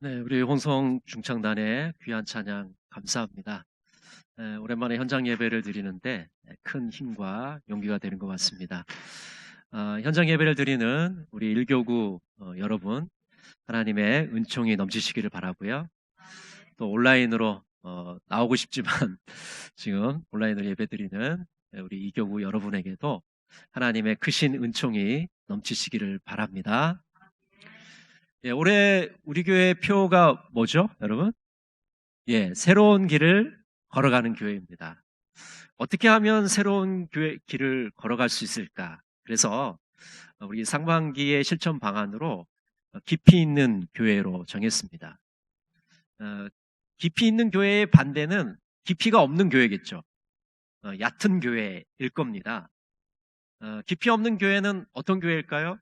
네, 우리 홍성 중창단의 귀한 찬양 감사합니다. 오랜만에 현장 예배를 드리는데 큰 힘과 용기가 되는 것 같습니다. 현장 예배를 드리는 우리 일교구 여러분, 하나님의 은총이 넘치시기를 바라고요. 또 온라인으로 나오고 싶지만 지금 온라인으로 예배 드리는 우리 이교구 여러분에게도 하나님의 크신 은총이 넘치시기를 바랍니다. 예, 올해 우리 교회 표가 뭐죠, 여러분? 예, 새로운 길을 걸어가는 교회입니다. 어떻게 하면 새로운 길을 걸어갈 수 있을까? 그래서 우리 상반기의 실천 방안으로 깊이 있는 교회로 정했습니다. 깊이 있는 교회의 반대는 깊이가 없는 교회겠죠. 얕은 교회일 겁니다. 깊이 없는 교회는 어떤 교회일까요?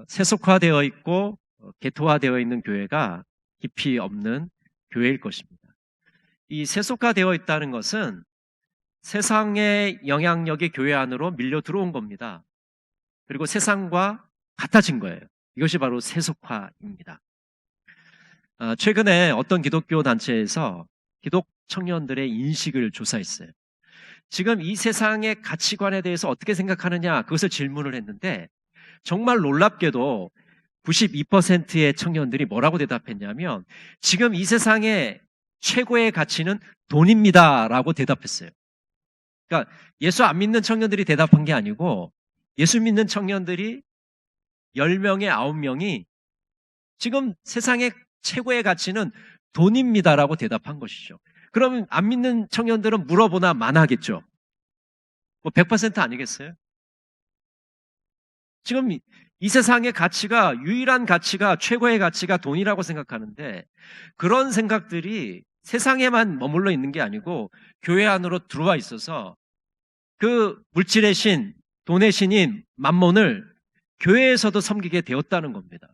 세속화되어 있고 개토화되어 있는 교회가 깊이 없는 교회일 것입니다. 이 세속화되어 있다는 것은 세상의 영향력이 교회 안으로 밀려 들어온 겁니다. 그리고 세상과 같아진 거예요. 이것이 바로 세속화입니다. 최근에 어떤 기독교 단체에서 기독 청년들의 인식을 조사했어요. 지금 이 세상의 가치관에 대해서 어떻게 생각하느냐, 그것을 질문을 했는데 정말 놀랍게도 92%의 청년들이 뭐라고 대답했냐면 지금 이 세상의 최고의 가치는 돈입니다 라고 대답했어요. 그러니까 예수 안 믿는 청년들이 대답한 게 아니고 예수 믿는 청년들이 10명에 9명이 지금 세상의 최고의 가치는 돈입니다 라고 대답한 것이죠. 그러면 안 믿는 청년들은 물어보나 마나겠죠. 뭐 100% 아니겠어요? 지금 이 세상의 가치가, 유일한 가치가, 최고의 가치가 돈이라고 생각하는데 그런 생각들이 세상에만 머물러 있는 게 아니고 교회 안으로 들어와 있어서 그 물질의 신, 돈의 신인 맘몬을 교회에서도 섬기게 되었다는 겁니다.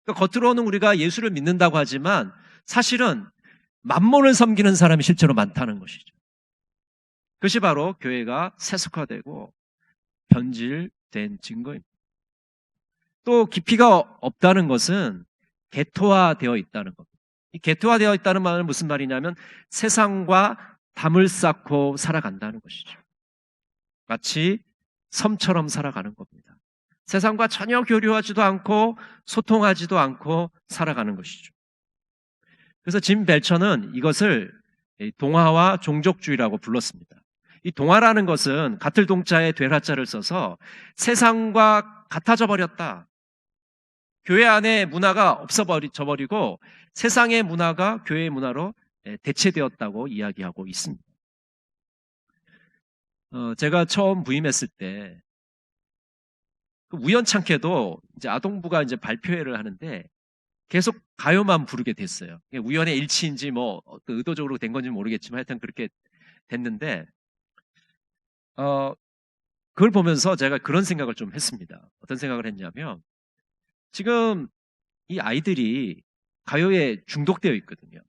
그러니까 겉으로는 우리가 예수를 믿는다고 하지만 사실은 맘몬을 섬기는 사람이 실제로 많다는 것이죠. 그것이 바로 교회가 세속화되고 변질된 증거입니다. 또 깊이가 없다는 것은 개토화되어 있다는 겁니다. 이 개토화되어 있다는 말은 무슨 말이냐면 세상과 담을 쌓고 살아간다는 것이죠. 마치 섬처럼 살아가는 겁니다. 세상과 전혀 교류하지도 않고 소통하지도 않고 살아가는 것이죠. 그래서 짐 벨처는 이것을 동화와 종족주의라고 불렀습니다. 이 동화라는 것은 같을 동자에 될 하자를 써서 세상과 같아져 버렸다. 교회 안에 문화가 없어져 버리고 세상의 문화가 교회의 문화로 대체되었다고 이야기하고 있습니다. 제가 처음 부임했을 때 우연찮게도 이제 아동부가 이제 발표회를 하는데 계속 가요만 부르게 됐어요. 우연의 일치인지 뭐 의도적으로 된 건지 모르겠지만 하여튼 그렇게 됐는데 그걸 보면서 제가 그런 생각을 좀 했습니다. 어떤 생각을 했냐면 지금 이 아이들이 가요에 중독되어 있거든요.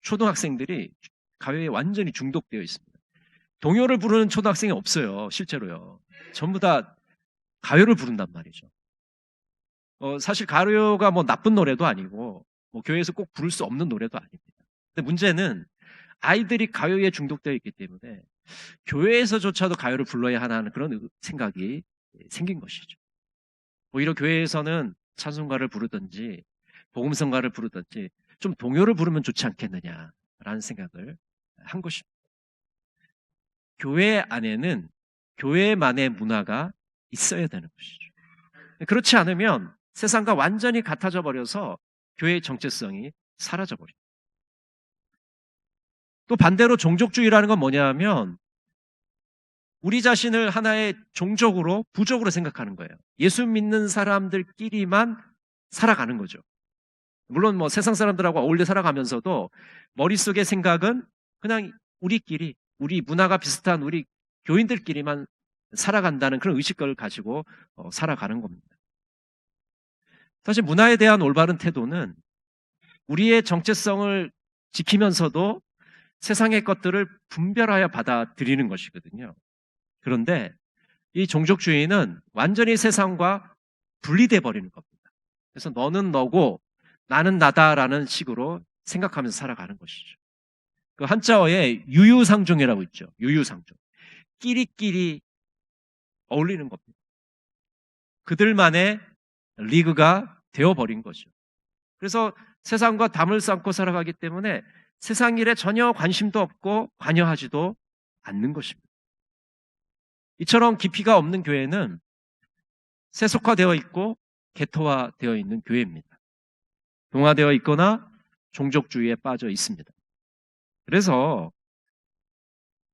초등학생들이 가요에 완전히 중독되어 있습니다. 동요를 부르는 초등학생이 없어요. 실제로요. 전부 다 가요를 부른단 말이죠. 사실 가요가 뭐 나쁜 노래도 아니고 뭐 교회에서 꼭 부를 수 없는 노래도 아닙니다. 근데 문제는 아이들이 가요에 중독되어 있기 때문에 교회에서조차도 가요를 불러야 하는 그런 생각이 생긴 것이죠. 오히려 교회에서는 찬송가를 부르든지 복음성가를 부르든지 좀 동요를 부르면 좋지 않겠느냐라는 생각을 한 것입니다. 교회 안에는 교회만의 문화가 있어야 되는 것이죠. 그렇지 않으면 세상과 완전히 같아져 버려서 교회의 정체성이 사라져 버립니다. 또 반대로 종족주의라는 건 뭐냐면 우리 자신을 하나의 종족으로, 부족으로 생각하는 거예요. 예수 믿는 사람들끼리만 살아가는 거죠. 물론 뭐 세상 사람들하고 어울려 살아가면서도 머릿속의 생각은 그냥 우리끼리, 우리 문화가 비슷한 우리 교인들끼리만 살아간다는 그런 의식을 가지고 살아가는 겁니다. 사실 문화에 대한 올바른 태도는 우리의 정체성을 지키면서도 세상의 것들을 분별하여 받아들이는 것이거든요. 그런데 이 종족주의는 완전히 세상과 분리돼 버리는 겁니다. 그래서 너는 너고 나는 나다라는 식으로 생각하면서 살아가는 것이죠. 그 한자어에 유유상종이라고 있죠. 유유상종. 끼리끼리 어울리는 겁니다. 그들만의 리그가 되어버린 거죠. 그래서 세상과 담을 쌓고 살아가기 때문에 세상 일에 전혀 관심도 없고 관여하지도 않는 것입니다. 이처럼 깊이가 없는 교회는 세속화되어 있고 개토화되어 있는 교회입니다. 동화되어 있거나 종족주의에 빠져 있습니다. 그래서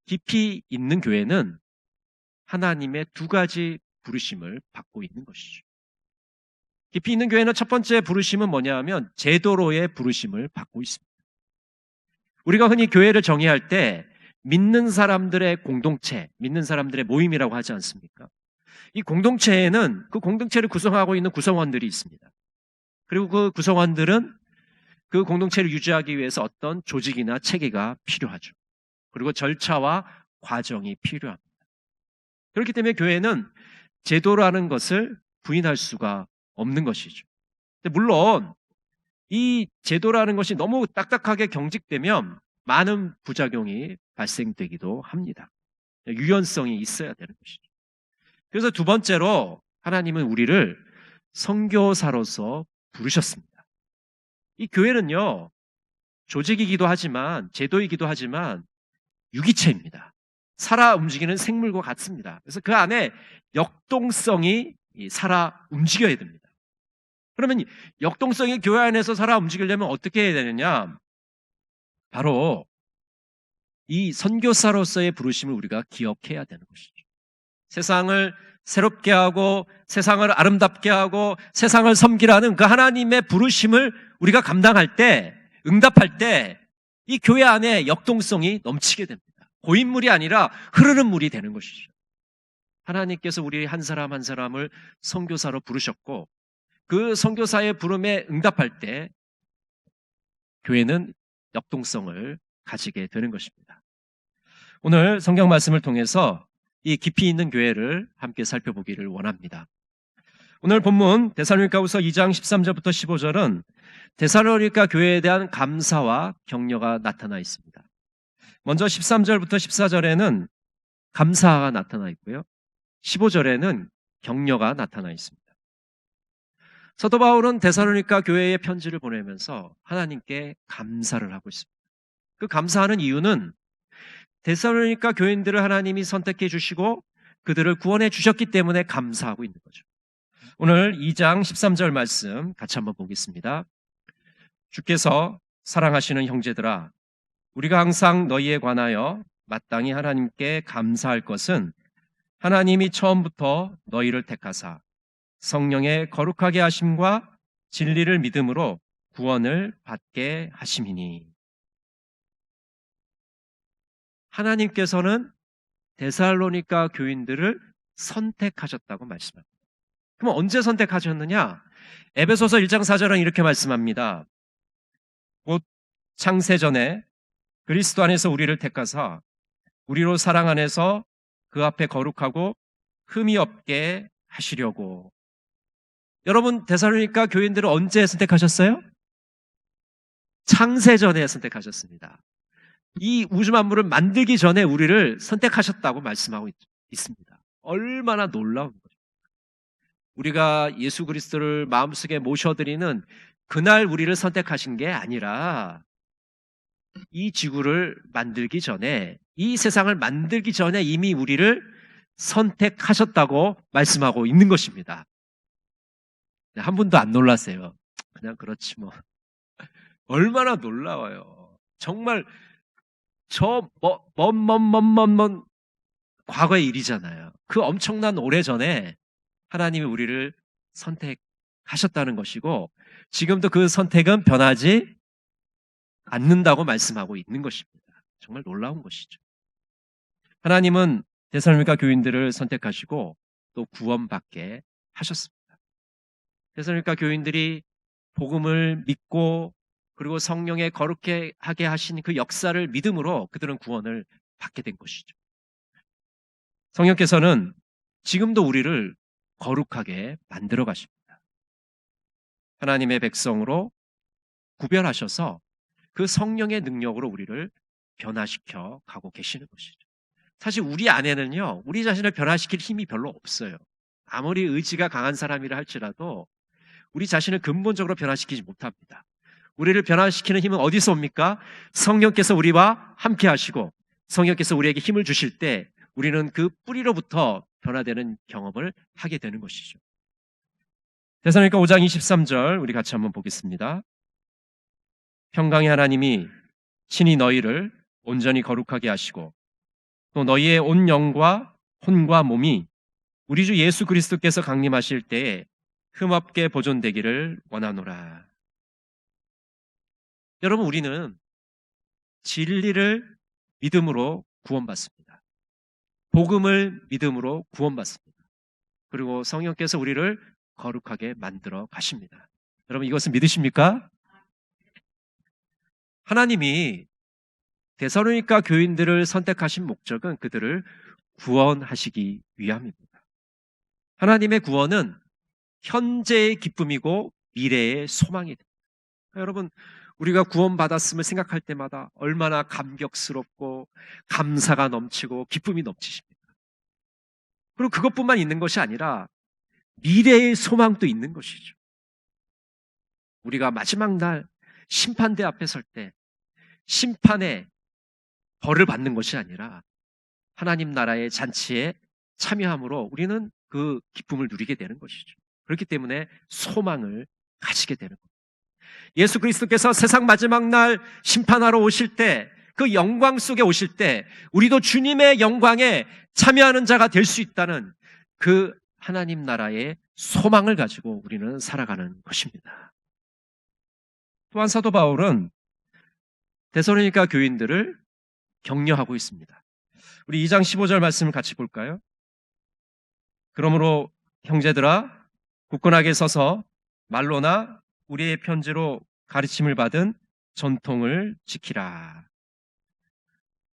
깊이 있는 교회는 하나님의 두 가지 부르심을 받고 있는 것이죠. 깊이 있는 교회는 첫 번째 부르심은 뭐냐 하면 제도로의 부르심을 받고 있습니다. 우리가 흔히 교회를 정의할 때 믿는 사람들의 공동체, 믿는 사람들의 모임이라고 하지 않습니까? 이 공동체에는 그 공동체를 구성하고 있는 구성원들이 있습니다. 그리고 그 구성원들은 그 공동체를 유지하기 위해서 어떤 조직이나 체계가 필요하죠. 그리고 절차와 과정이 필요합니다. 그렇기 때문에 교회는 제도라는 것을 부인할 수가 없는 것이죠. 물론 이 제도라는 것이 너무 딱딱하게 경직되면 많은 부작용이 발생되기도 합니다. 유연성이 있어야 되는 것이죠. 그래서 두 번째로 하나님은 우리를 선교사로서 부르셨습니다. 이 교회는요, 조직이기도 하지만 제도이기도 하지만 유기체입니다. 살아 움직이는 생물과 같습니다. 그래서 그 안에 역동성이 살아 움직여야 됩니다. 그러면 역동성이 교회 안에서 살아 움직이려면 어떻게 해야 되느냐? 바로 이 선교사로서의 부르심을 우리가 기억해야 되는 것이죠. 세상을 새롭게 하고 세상을 아름답게 하고 세상을 섬기라는 그 하나님의 부르심을 우리가 감당할 때, 응답할 때 이 교회 안에 역동성이 넘치게 됩니다. 고인물이 아니라 흐르는 물이 되는 것이죠. 하나님께서 우리 한 사람 한 사람을 선교사로 부르셨고 그 선교사의 부름에 응답할 때 교회는 역동성을 가지게 되는 것입니다. 오늘 성경 말씀을 통해서 이 깊이 있는 교회를 함께 살펴보기를 원합니다. 오늘 본문 데살로니가후서 2장 13절부터 15절은 데살로니가 교회에 대한 감사와 격려가 나타나 있습니다. 먼저 13절부터 14절에는 감사가 나타나 있고요. 15절에는 격려가 나타나 있습니다. 사도 바울은 데살로니가 교회에 편지를 보내면서 하나님께 감사를 하고 있습니다. 그 감사하는 이유는 데살로니가 교인들을 하나님이 선택해 주시고 그들을 구원해 주셨기 때문에 감사하고 있는 거죠. 오늘 2장 13절 말씀 같이 한번 보겠습니다. 주께서 사랑하시는 형제들아, 우리가 항상 너희에 관하여 마땅히 하나님께 감사할 것은 하나님이 처음부터 너희를 택하사 성령의 거룩하게 하심과 진리를 믿음으로 구원을 받게 하심이니. 하나님께서는 데살로니가 교인들을 선택하셨다고 말씀합니다. 그럼 언제 선택하셨느냐? 에베소서 1장 4절은 이렇게 말씀합니다. 곧 창세전에 그리스도 안에서 우리를 택하사 우리로 사랑 안에서 그 앞에 거룩하고 흠이 없게 하시려고. 여러분, 데살로니가 교인들을 언제 선택하셨어요? 창세전에 선택하셨습니다. 이 우주 만물을 만들기 전에 우리를 선택하셨다고 말씀하고 있습니다. 얼마나 놀라운 거죠. 우리가 예수 그리스도를 마음속에 모셔드리는 그날 우리를 선택하신 게 아니라 이 지구를 만들기 전에, 이 세상을 만들기 전에 이미 우리를 선택하셨다고 말씀하고 있는 것입니다. 한 분도 안 놀라세요. 그냥 그렇지 뭐. 얼마나 놀라워요. 정말 먼 과거의 일이잖아요. 그 엄청난 오래전에 하나님이 우리를 선택하셨다는 것이고 지금도 그 선택은 변하지 않는다고 말씀하고 있는 것입니다. 정말 놀라운 것이죠. 하나님은 데살로니가 교인들을 선택하시고 또 구원받게 하셨습니다. 데살로니가 교인들이 복음을 믿고 그리고 성령의 거룩하게 하게 하신 그 역사를 믿음으로 그들은 구원을 받게 된 것이죠. 성령께서는 지금도 우리를 거룩하게 만들어 가십니다. 하나님의 백성으로 구별하셔서 그 성령의 능력으로 우리를 변화시켜 가고 계시는 것이죠. 사실 우리 안에는요, 우리 자신을 변화시킬 힘이 별로 없어요. 아무리 의지가 강한 사람이라 할지라도 우리 자신을 근본적으로 변화시키지 못합니다. 우리를 변화시키는 힘은 어디서 옵니까? 성령께서 우리와 함께 하시고 성령께서 우리에게 힘을 주실 때 우리는 그 뿌리로부터 변화되는 경험을 하게 되는 것이죠. 데살로니가 5장 23절 우리 같이 한번 보겠습니다. 평강의 하나님이 친히 너희를 온전히 거룩하게 하시고 또 너희의 온 영과 혼과 몸이 우리 주 예수 그리스도께서 강림하실 때에 흠없게 보존되기를 원하노라. 여러분, 우리는 진리를 믿음으로 구원받습니다. 복음을 믿음으로 구원받습니다. 그리고 성령께서 우리를 거룩하게 만들어 가십니다. 여러분, 이것은 믿으십니까? 하나님이 데살로니가 교인들을 선택하신 목적은 그들을 구원하시기 위함입니다. 하나님의 구원은 현재의 기쁨이고 미래의 소망이 됩니다. 여러분, 우리가 구원받았음을 생각할 때마다 얼마나 감격스럽고 감사가 넘치고 기쁨이 넘치십니까? 그리고 그것뿐만 있는 것이 아니라 미래의 소망도 있는 것이죠. 우리가 마지막 날 심판대 앞에 설 때 심판의 벌을 받는 것이 아니라 하나님 나라의 잔치에 참여함으로 우리는 그 기쁨을 누리게 되는 것이죠. 그렇기 때문에 소망을 가지게 되는 겁니다. 예수 그리스도께서 세상 마지막 날 심판하러 오실 때, 그 영광 속에 오실 때 우리도 주님의 영광에 참여하는 자가 될 수 있다는 그 하나님 나라의 소망을 가지고 우리는 살아가는 것입니다. 또한 사도 바울은 데살로니가 교인들을 격려하고 있습니다. 우리 2장 15절 말씀을 같이 볼까요? 그러므로 형제들아, 굳건하게 서서 말로나 우리의 편지로 가르침을 받은 전통을 지키라.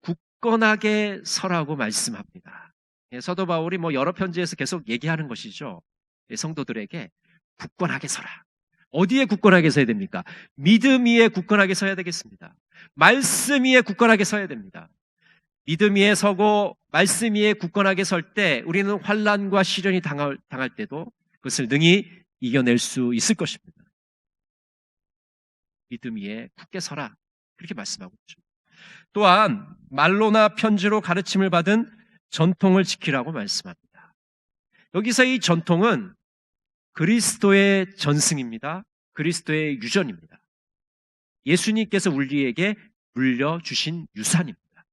굳건하게 서라고 말씀합니다. 사도 바울이 여러 편지에서 계속 얘기하는 것이죠. 성도들에게 굳건하게 서라. 어디에 굳건하게 서야 됩니까? 믿음 위에 굳건하게 서야 되겠습니다. 말씀 위에 굳건하게 서야 됩니다. 믿음 위에 서고 말씀 위에 굳건하게 설 때 우리는 환난과 시련이 당할 때도 그것을 능히 이겨낼 수 있을 것입니다. 믿음 위에 굳게 서라. 그렇게 말씀하고 있죠. 또한 말로나 편지로 가르침을 받은 전통을 지키라고 말씀합니다. 여기서 이 전통은 그리스도의 전승입니다. 그리스도의 유전입니다. 예수님께서 우리에게 물려주신 유산입니다.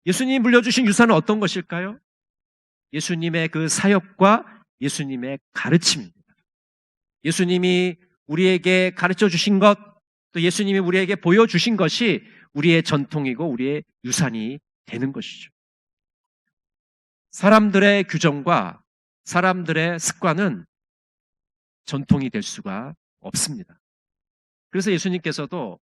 예수님이 물려주신 유산은 어떤 것일까요? 예수님의 그 사역과 예수님의 가르침입니다. 예수님이 우리에게 가르쳐 주신 것, 또 예수님이 우리에게 보여주신 것이 우리의 전통이고 우리의 유산이 되는 것이죠. 사람들의 규정과 사람들의 습관은 전통이 될 수가 없습니다. 그래서 예수님께서도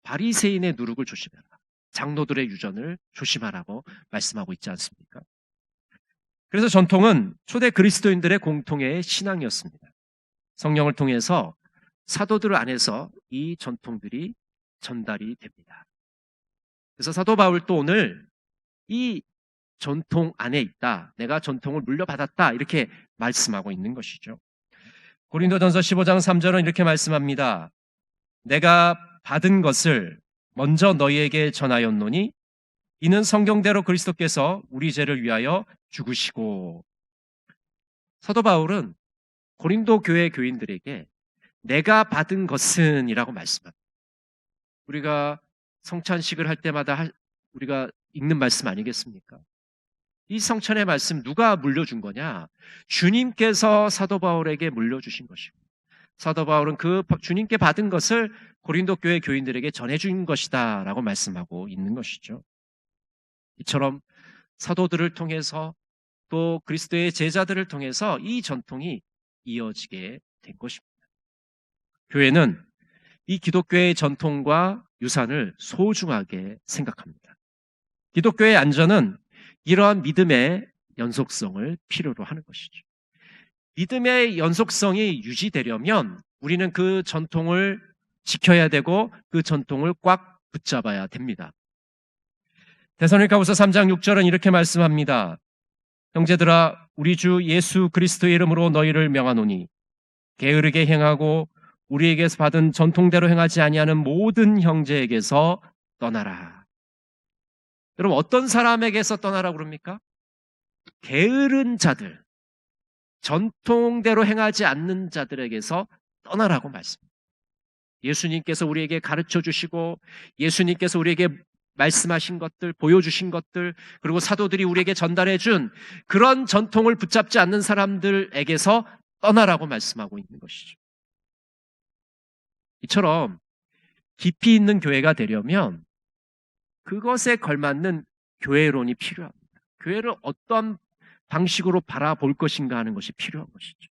바리새인의 누룩을 조심해라, 장로들의 유전을 조심하라고 말씀하고 있지 않습니까? 그래서 전통은 초대 그리스도인들의 공통의 신앙이었습니다. 성령을 통해서 사도들 안에서 이 전통들이 전달이 됩니다. 그래서 사도 바울도 오늘 이 전통 안에 있다, 내가 전통을 물려받았다, 이렇게 말씀하고 있는 것이죠. 고린도전서 15장 3절은 이렇게 말씀합니다. 내가 받은 것을 먼저 너희에게 전하였노니 이는 성경대로 그리스도께서 우리 죄를 위하여 죽으시고. 사도 바울은 고린도 교회 교인들에게 내가 받은 것은 이라고 말씀합니다. 우리가 성찬식을 할 때마다 우리가 읽는 말씀 아니겠습니까? 이 성찬의 말씀 누가 물려준 거냐? 주님께서 사도 바울에게 물려주신 것이고, 사도 바울은 그 주님께 받은 것을 고린도 교회 교인들에게 전해준 것이다 라고 말씀하고 있는 것이죠. 이처럼 사도들을 통해서 또 그리스도의 제자들을 통해서 이 전통이 이어지게 된 것입니다. 교회는 이 기독교의 전통과 유산을 소중하게 생각합니다. 기독교의 안전은 이러한 믿음의 연속성을 필요로 하는 것이죠. 믿음의 연속성이 유지되려면 우리는 그 전통을 지켜야 되고 그 전통을 꽉 붙잡아야 됩니다. 데살로니가후서 3장 6절은 이렇게 말씀합니다. 형제들아, 우리 주 예수 그리스도의 이름으로 너희를 명하노니 게으르게 행하고 우리에게서 받은 전통대로 행하지 아니하는 모든 형제에게서 떠나라. 여러분, 어떤 사람에게서 떠나라고 그럽니까? 게으른 자들, 전통대로 행하지 않는 자들에게서 떠나라고 말씀합니다. 예수님께서 우리에게 가르쳐 주시고 예수님께서 우리에게 말씀하신 것들, 보여주신 것들, 그리고 사도들이 우리에게 전달해 준 그런 전통을 붙잡지 않는 사람들에게서 떠나라고 말씀하고 있는 것이죠. 이처럼 깊이 있는 교회가 되려면 그것에 걸맞는 교회론이 필요합니다. 교회를 어떤 방식으로 바라볼 것인가 하는 것이 필요한 것이죠.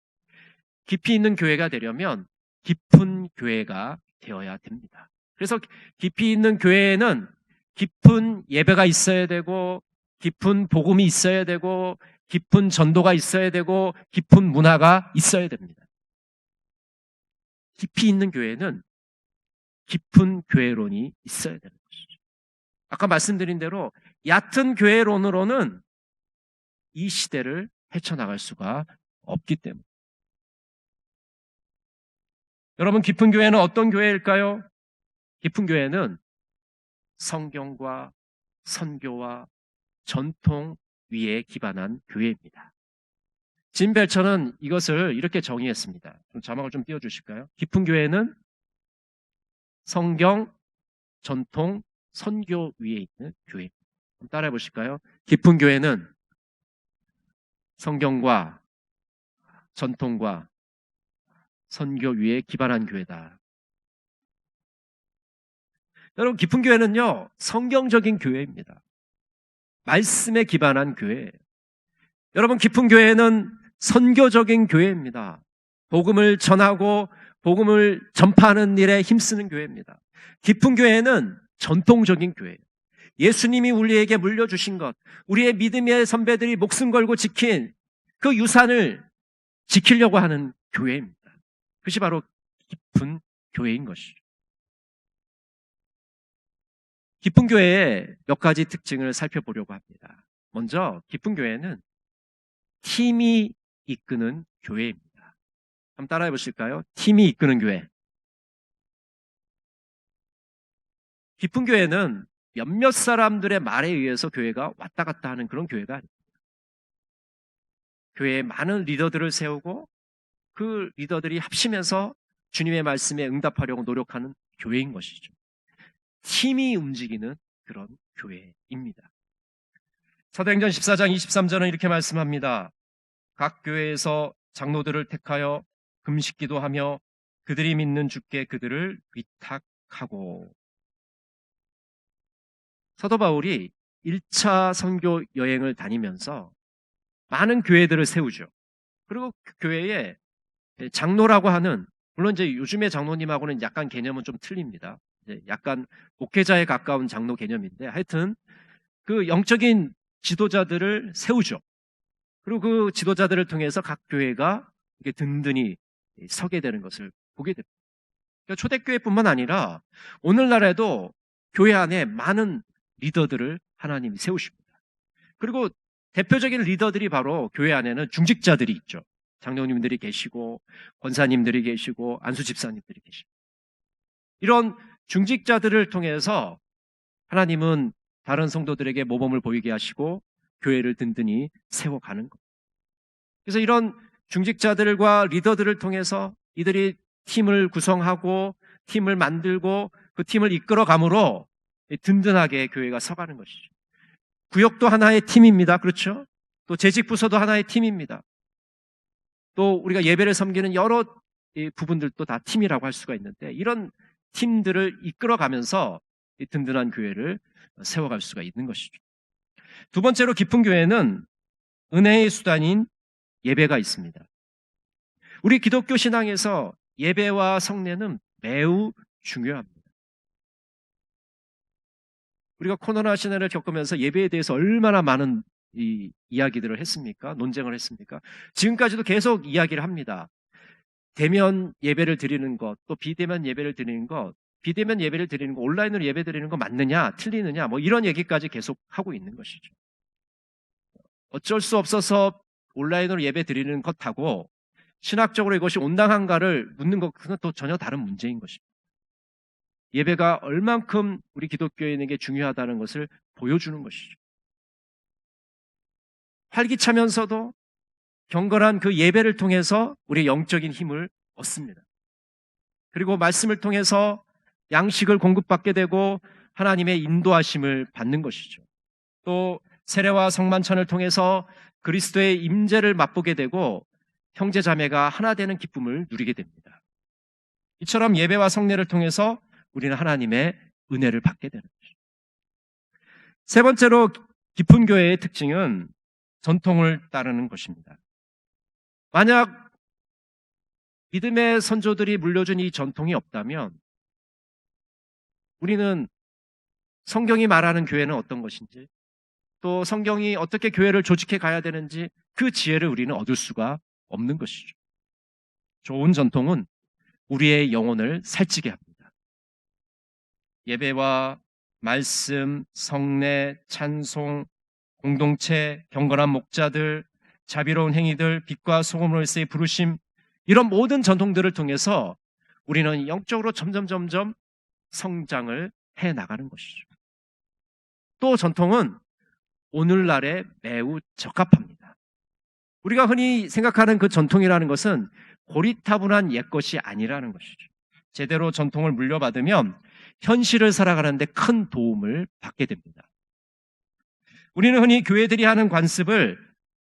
깊이 있는 교회가 되려면 깊은 교회가 되어야 됩니다. 그래서 깊이 있는 교회에는 깊은 예배가 있어야 되고 깊은 복음이 있어야 되고 깊은 전도가 있어야 되고 깊은 문화가 있어야 됩니다. 깊이 있는 교회는 깊은 교회론이 있어야 되는 것이죠. 아까 말씀드린 대로 얕은 교회론으로는 이 시대를 헤쳐나갈 수가 없기 때문에. 여러분, 깊은 교회는 어떤 교회일까요? 깊은 교회는 성경과 선교와 전통 위에 기반한 교회입니다. 짐 벨처는 이것을 이렇게 정의했습니다. 자막을 좀 띄워주실까요? 깊은 교회는 성경, 전통, 선교 위에 있는 교회입니다. 따라해 보실까요? 깊은 교회는 성경과 전통과 선교 위에 기반한 교회다. 여러분, 깊은 교회는요, 성경적인 교회입니다. 말씀에 기반한 교회예요. 여러분, 깊은 교회는 선교적인 교회입니다. 복음을 전하고 복음을 전파하는 일에 힘쓰는 교회입니다. 깊은 교회는 전통적인 교회예요. 예수님이 우리에게 물려주신 것, 우리의 믿음의 선배들이 목숨 걸고 지킨 그 유산을 지키려고 하는 교회입니다. 그것이 바로 깊은 교회인 것이죠. 깊은 교회의 몇 가지 특징을 살펴보려고 합니다. 먼저 깊은 교회는 팀이 이끄는 교회입니다. 한번 따라해 보실까요? 팀이 이끄는 교회. 깊은 교회는 몇몇 사람들의 말에 의해서 교회가 왔다 갔다 하는 그런 교회가 아닙니다. 교회에 많은 리더들을 세우고 그 리더들이 합심해서 주님의 말씀에 응답하려고 노력하는 교회인 것이죠. 팀이 움직이는 그런 교회입니다. 사도행전 14장 23절은 이렇게 말씀합니다. 각 교회에서 장로들을 택하여 금식기도 하며 그들이 믿는 주께 그들을 위탁하고. 사도 바울이 1차 선교 여행을 다니면서 많은 교회들을 세우죠. 그리고 그 교회에 장로라고 하는, 물론 이제 요즘의 장로님하고는 약간 개념은 좀 틀립니다. 약간 목회자에 가까운 장로 개념인데 하여튼 그 영적인 지도자들을 세우죠. 그리고 그 지도자들을 통해서 각 교회가 든든히 서게 되는 것을 보게 됩니다. 그러니까 초대교회뿐만 아니라 오늘날에도 교회 안에 많은 리더들을 하나님이 세우십니다. 그리고 대표적인 리더들이 바로 교회 안에는 중직자들이 있죠. 장로님들이 계시고 권사님들이 계시고 안수 집사님들이 계시고, 이런 중직자들을 통해서 하나님은 다른 성도들에게 모범을 보이게 하시고 교회를 든든히 세워가는 것. 그래서 이런 중직자들과 리더들을 통해서 이들이 팀을 구성하고 팀을 만들고 그 팀을 이끌어감으로 든든하게 교회가 서가는 것이죠. 구역도 하나의 팀입니다. 그렇죠? 또 재직부서도 하나의 팀입니다. 또 우리가 예배를 섬기는 여러 부분들도 다 팀이라고 할 수가 있는데, 이런 팀들을 이끌어가면서 든든한 교회를 세워갈 수가 있는 것이죠. 두 번째로 깊은 교회는 은혜의 수단인 예배가 있습니다. 우리 기독교 신앙에서 예배와 성례는 매우 중요합니다. 우리가 코로나 시대를 겪으면서 예배에 대해서 얼마나 많은 이 이야기들을 했습니까? 논쟁을 했습니까? 지금까지도 계속 이야기를 합니다. 대면 예배를 드리는 것, 또 비대면 예배를 드리는 것, 비대면 예배를 드리는 거, 온라인으로 예배 드리는 거 맞느냐, 틀리느냐, 뭐 이런 얘기까지 계속 하고 있는 것이죠. 어쩔 수 없어서 온라인으로 예배 드리는 것하고 신학적으로 이것이 온당한가를 묻는 것은 또 전혀 다른 문제인 것입니다. 예배가 얼만큼 우리 기독교인에게 중요하다는 것을 보여주는 것이죠. 활기차면서도 경건한 그 예배를 통해서 우리의 영적인 힘을 얻습니다. 그리고 말씀을 통해서 양식을 공급받게 되고 하나님의 인도하심을 받는 것이죠. 또 세례와 성만찬을 통해서 그리스도의 임재를 맛보게 되고 형제 자매가 하나 되는 기쁨을 누리게 됩니다. 이처럼 예배와 성례를 통해서 우리는 하나님의 은혜를 받게 되는 것이죠. 세 번째로 깊은 교회의 특징은 전통을 따르는 것입니다. 만약 믿음의 선조들이 물려준 이 전통이 없다면 우리는 성경이 말하는 교회는 어떤 것인지, 또 성경이 어떻게 교회를 조직해 가야 되는지 그 지혜를 우리는 얻을 수가 없는 것이죠. 좋은 전통은 우리의 영혼을 살찌게 합니다. 예배와 말씀, 성례, 찬송, 공동체, 경건한 목자들, 자비로운 행위들, 빛과 소금으로서의 부르심, 이런 모든 전통들을 통해서 우리는 영적으로 점점 성장을 해 나가는 것이죠. 또 전통은 오늘날에 매우 적합합니다. 우리가 흔히 생각하는 그 전통이라는 것은 고리타분한 옛것이 아니라는 것이죠. 제대로 전통을 물려받으면 현실을 살아가는데 큰 도움을 받게 됩니다. 우리는 흔히 교회들이 하는 관습을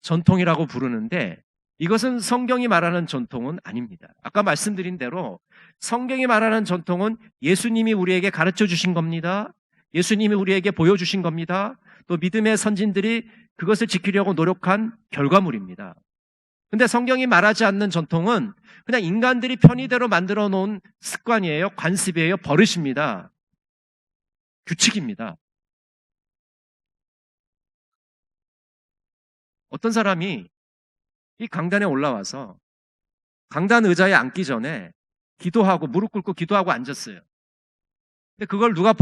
전통이라고 부르는데 이것은 성경이 말하는 전통은 아닙니다. 아까 말씀드린 대로 성경이 말하는 전통은 예수님이 우리에게 가르쳐 주신 겁니다. 예수님이 우리에게 보여주신 겁니다. 또 믿음의 선진들이 그것을 지키려고 노력한 결과물입니다. 근데 성경이 말하지 않는 전통은 그냥 인간들이 편의대로 만들어 놓은 습관이에요. 관습이에요. 버릇입니다. 규칙입니다. 어떤 사람이 이 강단에 올라와서 강단 의자에 앉기 전에 기도하고 무릎 꿇고 기도하고 앉았어요. 근데 그걸 누가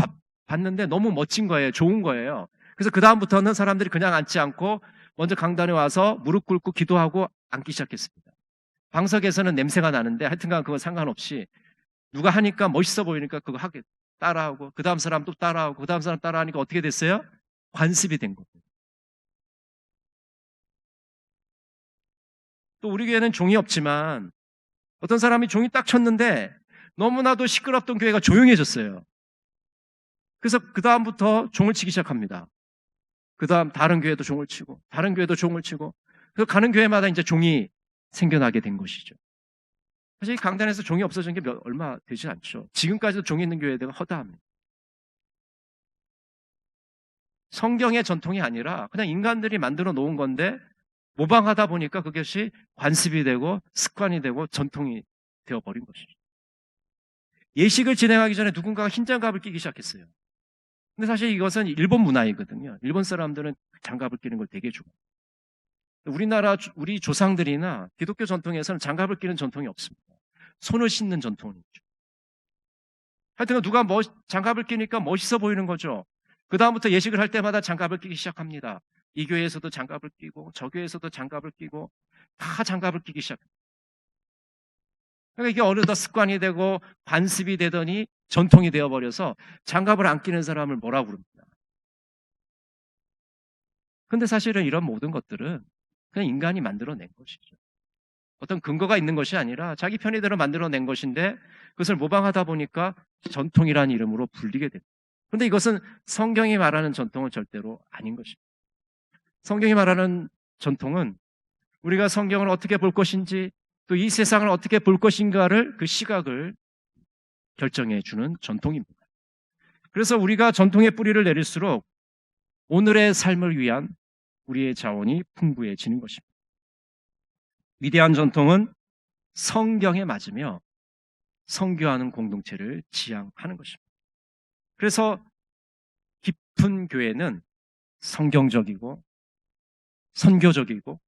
봤는데 너무 멋진 거예요. 좋은 거예요. 그래서 그 다음부터는 사람들이 그냥 앉지 않고 먼저 강단에 와서 무릎 꿇고 기도하고 앉기 시작했습니다. 방석에서는 냄새가 나는데 하여튼간 그거 상관없이 누가 하니까 멋있어 보이니까 그거 하게 따라하고 그 다음 사람 또 따라하고 그 다음 사람 따라하니까 어떻게 됐어요? 관습이 된 겁니다. 또 우리 교회는 종이 없지만 어떤 사람이 종이 딱 쳤는데 너무나도 시끄럽던 교회가 조용해졌어요. 그래서 그 다음부터 종을 치기 시작합니다. 그 다음 다른 교회도 종을 치고 다른 교회도 종을 치고 그래서 가는 교회마다 이제 종이 생겨나게 된 것이죠. 사실 강단에서 종이 없어진 게 얼마 되지 않죠. 지금까지도 종이 있는 교회들은 허다합니다. 성경의 전통이 아니라 그냥 인간들이 만들어 놓은 건데 모방하다 보니까 그것이 관습이 되고 습관이 되고 전통이 되어버린 것이죠. 예식을 진행하기 전에 누군가가 흰 장갑을 끼기 시작했어요. 근데 사실 이것은 일본 문화이거든요. 일본 사람들은 장갑을 끼는 걸 되게 좋아해요. 우리나라 우리 조상들이나 기독교 전통에서는 장갑을 끼는 전통이 없습니다. 손을 씻는 전통이 있죠. 하여튼 누가 장갑을 끼니까 멋있어 보이는 거죠. 그 다음부터 예식을 할 때마다 장갑을 끼기 시작합니다. 이 교회에서도 장갑을 끼고 저 교회에서도 장갑을 끼고 다 장갑을 끼기 시작합니다. 그러니까 이게 어느덧 습관이 되고 관습이 되더니 전통이 되어버려서 장갑을 안 끼는 사람을 뭐라고 부릅니다. 근데 사실은 이런 모든 것들은 그냥 인간이 만들어낸 것이죠. 어떤 근거가 있는 것이 아니라 자기 편의대로 만들어낸 것인데 그것을 모방하다 보니까 전통이라는 이름으로 불리게 됩니다. 그런데 이것은 성경이 말하는 전통은 절대로 아닌 것입니다. 성경이 말하는 전통은 우리가 성경을 어떻게 볼 것인지 또 이 세상을 어떻게 볼 것인가를 그 시각을 결정해 주는 전통입니다. 그래서 우리가 전통의 뿌리를 내릴수록 오늘의 삶을 위한 우리의 자원이 풍부해지는 것입니다. 위대한 전통은 성경에 맞으며 성교하는 공동체를 지향하는 것입니다. 그래서 깊은 교회는 성경적이고 선교적이고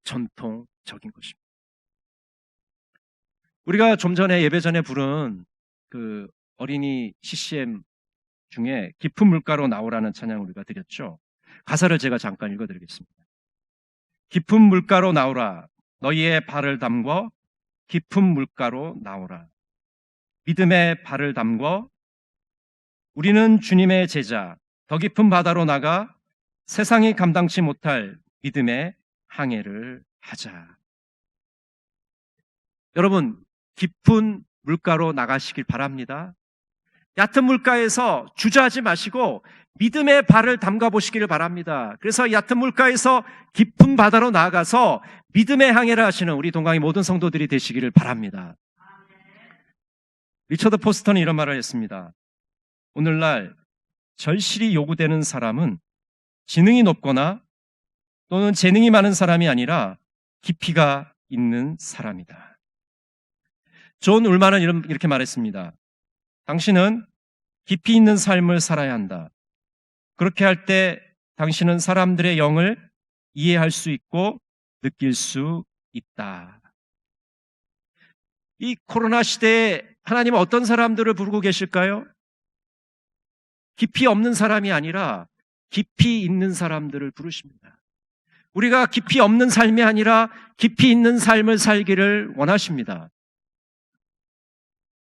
전통적인 것입니다. 우리가 좀 전에 예배 전에 부른 그 어린이 CCM 중에 깊은 물가로 나오라는 찬양을 우리가 드렸죠. 가사를 제가 잠깐 읽어드리겠습니다. 깊은 물가로 나오라. 너희의 발을 담궈 깊은 물가로 나오라. 믿음의 발을 담궈 우리는 주님의 제자. 더 깊은 바다로 나가 세상이 감당치 못할 믿음의 항해를 하자. 여러분, 깊은 물가로 나가시길 바랍니다. 얕은 물가에서 주저하지 마시고 믿음의 발을 담가 보시기를 바랍니다. 그래서 얕은 물가에서 깊은 바다로 나아가서 믿음의 항해를 하시는 우리 동강의 모든 성도들이 되시기를 바랍니다. 리처드 포스터는 이런 말을 했습니다. 오늘날 절실히 요구되는 사람은 지능이 높거나 또는 재능이 많은 사람이 아니라 깊이가 있는 사람이다. 존 울만은 이렇게 말했습니다. 당신은 깊이 있는 삶을 살아야 한다. 그렇게 할 때 당신은 사람들의 영을 이해할 수 있고 느낄 수 있다. 이 코로나 시대에 하나님은 어떤 사람들을 부르고 계실까요? 깊이 없는 사람이 아니라 깊이 있는 사람들을 부르십니다. 우리가 깊이 없는 삶이 아니라 깊이 있는 삶을 살기를 원하십니다.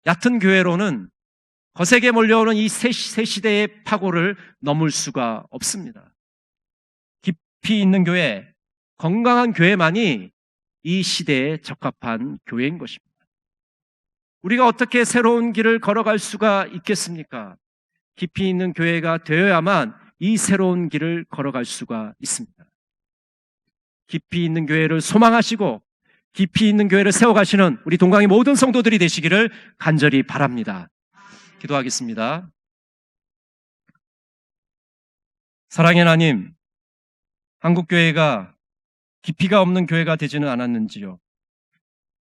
얕은 교회로는 거세게 몰려오는 이 새 시대의 파고를 넘을 수가 없습니다. 깊이 있는 교회, 건강한 교회만이 이 시대에 적합한 교회인 것입니다. 우리가 어떻게 새로운 길을 걸어갈 수가 있겠습니까? 깊이 있는 교회가 되어야만 이 새로운 길을 걸어갈 수가 있습니다. 깊이 있는 교회를 소망하시고 깊이 있는 교회를 세워가시는 우리 동강의 모든 성도들이 되시기를 간절히 바랍니다. 기도하겠습니다. 사랑의 하나님, 한국교회가 깊이가 없는 교회가 되지는 않았는지요.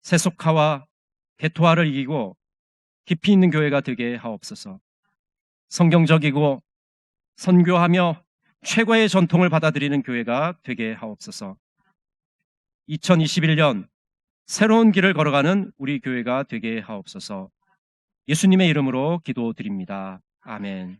세속화와 개토화를 이기고 깊이 있는 교회가 되게 하옵소서. 성경적이고 선교하며 최고의 전통을 받아들이는 교회가 되게 하옵소서. 2021년 새로운 길을 걸어가는 우리 교회가 되게 하옵소서. 예수님의 이름으로 기도드립니다. 아멘.